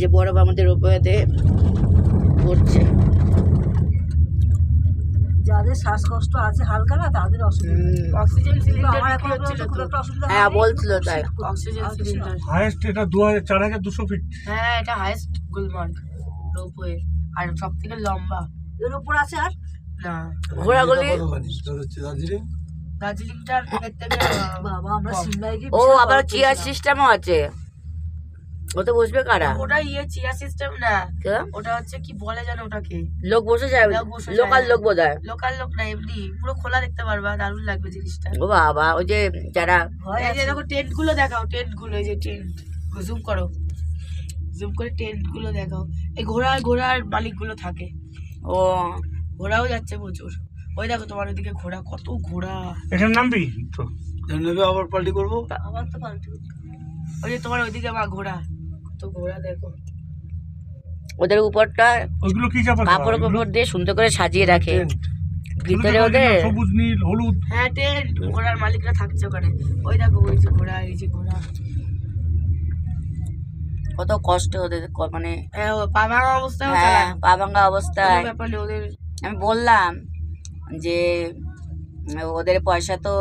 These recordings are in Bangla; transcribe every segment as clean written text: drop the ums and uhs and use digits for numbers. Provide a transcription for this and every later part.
যে বরফ আমাদের রোপওয়েতে পড়ছে। যাদের শ্বাসকষ্ট আছে হালকা না তাদের অসুবিধা, অক্সিজেন সিলিন্ডার আমার বিক্রি এখন হচ্ছিল খুব তো। একটা অসুবিধা হ্যাঁ হয়নি, বলছিল খুব তাই। শীত করছে। অক্সিজেন আর কিছু না। সিলিন্ডার, হাইয়েস্ট এটা 4200 ফিট। হ্যাঁ এটা হাইয়েস্ট গুলমার্গ রোপওয়ে, আর সব থেকে লম্বা। এর উপর আছে আর না ঘোড়াগুলি দার্জিলিংটার এর থেকে বাবা আমরা কম। সিমলায় গিয়ে ও বিশাল আবার বরফ চেয়ার পেয়েছিলাম। সিস্টেমও আছে, ওতে বসবে কারা? ওটা চিয়া সিস্টেম না, কে? ওটা হচ্ছে কি বলে জানো ওটাকে, লোক বসে যায়, লোক বসে যায়। লোকাল লোক বোধহয়। লোকাল লোক না, এমনি পুরো খোলা দেখতে পারবা, দারুণ লাগবে জিনিসটা। ও বাবা, ওই যে যারা ভয় এই যে আছে। দেখো টেন্ট গুলো দেখাও, টেন্ট গুলো, এই যে টেন্ট, জুম করো, জুম করে টেন্ট গুলো দেখাও। এই ঘোড়ার মালিক গুলো থাকে, ও ঘোড়াও যাচ্ছে প্রচুর। ওই দেখো তোমার ওইদিকে ঘোড়া, কত ঘোড়া। এখানে নামবি তো? নেবে আবার পাল্টি করবো। আবার তো পাল্টে ওই যে তোমার ওইদিকে আমার ঘোড়া, কত ঘোড়া দেখো। ওদের উপরটা ওইগুলো কি চাপা? কাপড় কাপড় দিয়ে সুন্দর করে সাজিয়ে রাখে, ভিতরে ওদের সবুজ নীল হলুদ। হ্যাঁ টেন্ট, ঘোড়ার মালিকরা থাকছে ওখানে। ওই দেখো ওই যে ঘোড়া, এই যে ঘোড়া। কত কষ্ট ওদের, মানে হ্যাঁ ও পা ভাঙা অবস্থায় হ্যাঁ পা ভাঙা অবস্থায়। ব্যাপার নেই ওদের। আমি বললাম যে ওদের পয়সা তো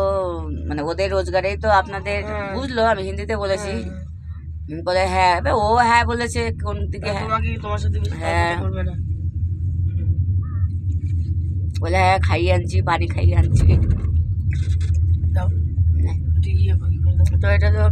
মানে ওদের রোজগারেই তো আপনাদের, হ্যাঁ। বুঝলো, আমি হিন্দিতে বলেছি। হ্যাঁ। বলে হ্যাঁ, এবার ও হ্যাঁ বলেছে কোন দিকে হ্যাঁ, তোমার সাথে বেশি হ্যাঁ। কথা করবে না। বলে হ্যাঁ খাইয়ে আনছি, পানি খাইয়ে আনছি। দাও নে। একটু ইয়ে করে দাও। তো এটা তো